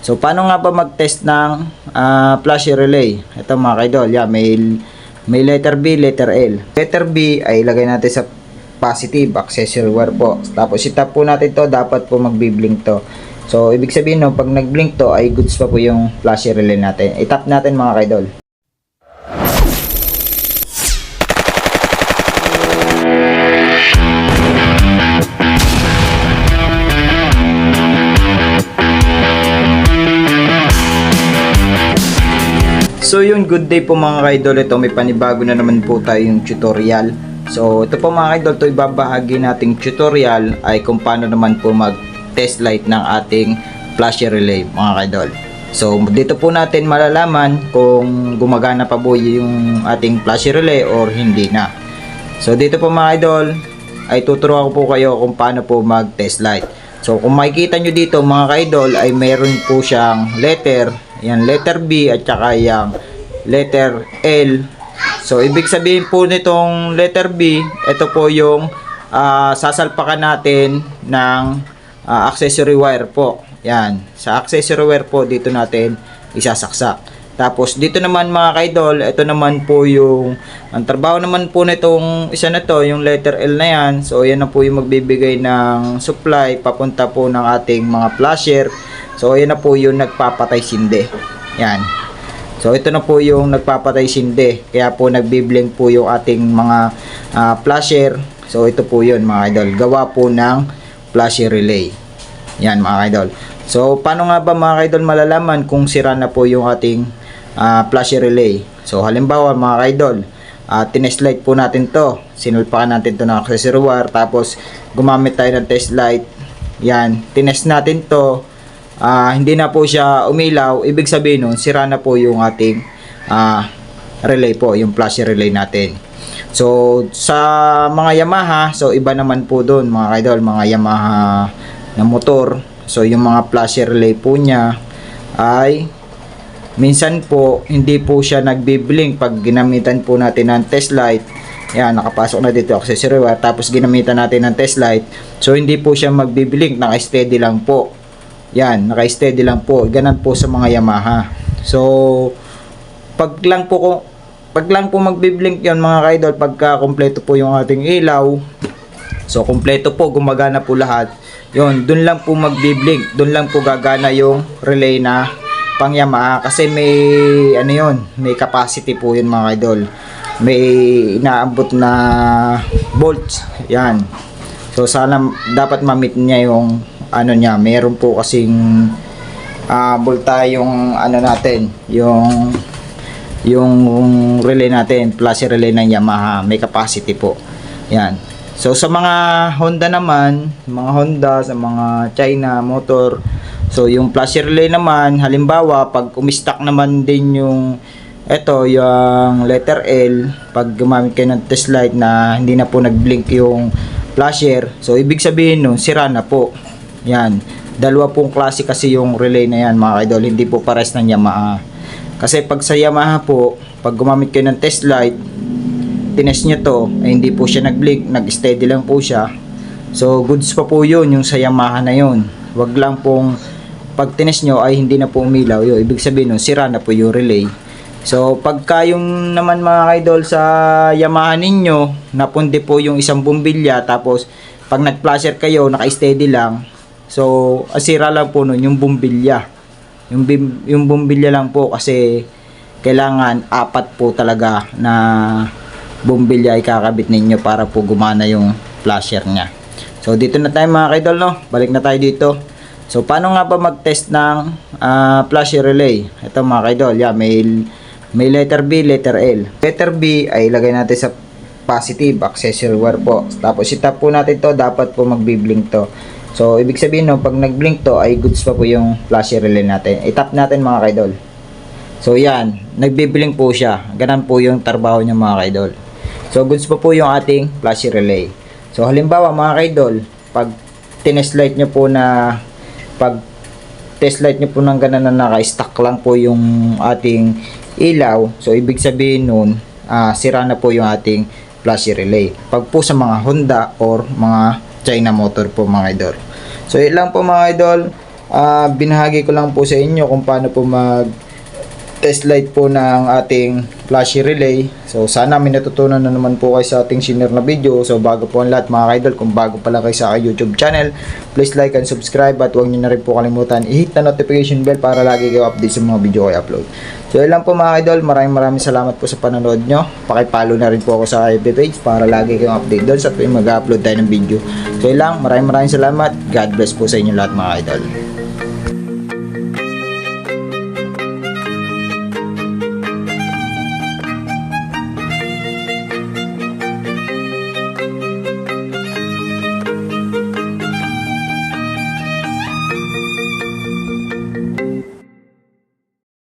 So paano nga ba mag-test ng flash relay? Ito mga kaidol, yeah, may letter B, letter L. Letter B ay ilagay natin sa positive accessory wire po. Tapos itap po natin to, dapat po magbi-blink to. So ibig sabihin no, pag nag-blink to ay goods pa po yung flash relay natin. Itap natin mga kaidol. So yun, good day po mga kaidol. Ito may panibago na naman po tayong tutorial. So ito po mga kaidol, ito ibabahagi nating tutorial ay kung paano naman po mag test light ng ating flash relay mga kaidol. So dito po natin malalaman kung gumagana pa po yung ating flash relay or hindi na. So dito po mga kaidol ay tuturuan ko po kayo kung paano po mag test light. So kung makikita nyo dito mga kaidol ay meron po siyang letter, yan letter B at saka yung letter L. So ibig sabihin po nitong letter B, ito po yung sasalpakan natin ng accessory wire po. Yan, sa accessory wire po dito natin isasaksak. Tapos dito naman mga kaidol, ito naman po yung ang trabaho naman po nitong isa na to, yung letter L na yan. So yan na po yung magbibigay ng supply papunta po ng ating mga flasher. So yan na po yung nagpapatay sindi. Yan. So ito na po yung nagpapatay sindi. Kaya po nagbi-blink po yung ating mga flasher. So ito po yun mga idol. Gawa po ng flasher relay. Yan mga idol. So paano nga ba mga idol malalaman kung sira na po yung ating flasher relay? So halimbawa mga idol, tinest light po natin to. Sinulpakan natin to ng accessory wire. Tapos gumamit tayo ng test light. Yan. Tinest natin to. Hindi na po siya umilaw, ibig sabihin nun, sira na po yung ating relay po, yung flash relay natin. So sa mga Yamaha, so iba naman po doon mga idol, mga Yamaha na motor. So yung mga flash relay po niya ay minsan po hindi po siya nagbi-blink pag ginamitan po natin ng test light. Yan, nakapasok na dito accessory wire, tapos ginamitan natin ng test light. So hindi po siya magbi-blink, naka-steady lang po. Yan, naka-steady lang po. Ganun po sa mga Yamaha. So pag lang po magbi-blink 'yon mga kaidol, pagka kumpleto po yung ating ilaw. So kumpleto po, gumagana po lahat. 'Yon, doon lang po magbi-blink. Doon lang po gagana yung relay na pang Yamaha kasi may ano 'yon, may capacity po 'yun mga kaidol. May inaabot na volts. Yan. So sana dapat ma-meet niya yung ano niya, meron po kasing volta yung ano natin, yung relay natin, flash relay ng Yamaha, may capacity po. Yan. So sa mga Honda naman, mga Honda, sa mga China motor, so yung flash relay naman, halimbawa pag umistak naman din yung yung letter L, pag gumamit kayo ng test light na hindi na po nag-blink yung flasher, so ibig sabihin nun, sira na po. Yan, dalawa pong klase kasi yung relay na yan mga idol, hindi po pares ng Yamaha. Kasi pag sa Yamaha po, pag gumamit kayo ng test light, tinest nyo to, ay hindi po siya nag-blink, nag-steady lang po siya. So goods pa po yun, yung sa Yamaha na yun. Wag lang pong pag tinest nyo ay hindi na po umilaw yun, ibig sabihin nun, sira na po yung relay. So pagka yung naman mga idol sa Yamaha ninyo, napundi po yung isang bumbilya, tapos pag nag-flasher kayo, naka-steady lang. So, asira lang po nun yung bumbilya. Yung bumbilya lang po kasi kailangan 4 po talaga na bumbilya ay kakabit ninyo para po gumana yung flasher niya. So, dito na tayo mga kaidol, no? Balik na tayo dito. So, paano nga ba mag-test ng flasher relay? Ito mga kaidol, yeah, may letter B, letter L. Letter B ay ilagay natin sa positive accessory wire po. Tapos itap po natin to, dapat po magbi-blink to. So ibig sabihin no, pag nag-blink to ay goods pa po yung flash relay natin. Itap natin mga kaidol. So yan, nagbi-blink po siya. Ganun po yung trabaho niya mga kaidol. So goods pa po yung ating flash relay. So halimbawa mga kaidol, pag tinest light nyo po na test light nyo po ng ganun na naka-stack lang po yung ating ilaw. So ibig sabihin nun, sira na po yung ating flash relay. Pag po sa mga Honda or mga China motor po mga idol. So yun lang po mga idol. Binahagi ko lang po sa inyo kung paano po mag test light po ng ating flashy relay. So sana may natutunan na naman po kayo sa ating shinare na video. So bago po ang lahat mga idol, kung bago pa lang kayo sa aking YouTube channel, please like and subscribe at huwag nyo na rin po kalimutan i-hit na notification bell para lagi kayo update sa mga video ko i-upload. So yun lang po mga idol, maraming salamat po sa panonood nyo. Pakipollow na rin po ako sa FB page para lagi kayong update doon sa tuwing mag-upload tayo ng video. So yun lang, maraming salamat. God bless po sa inyo lahat mga idol.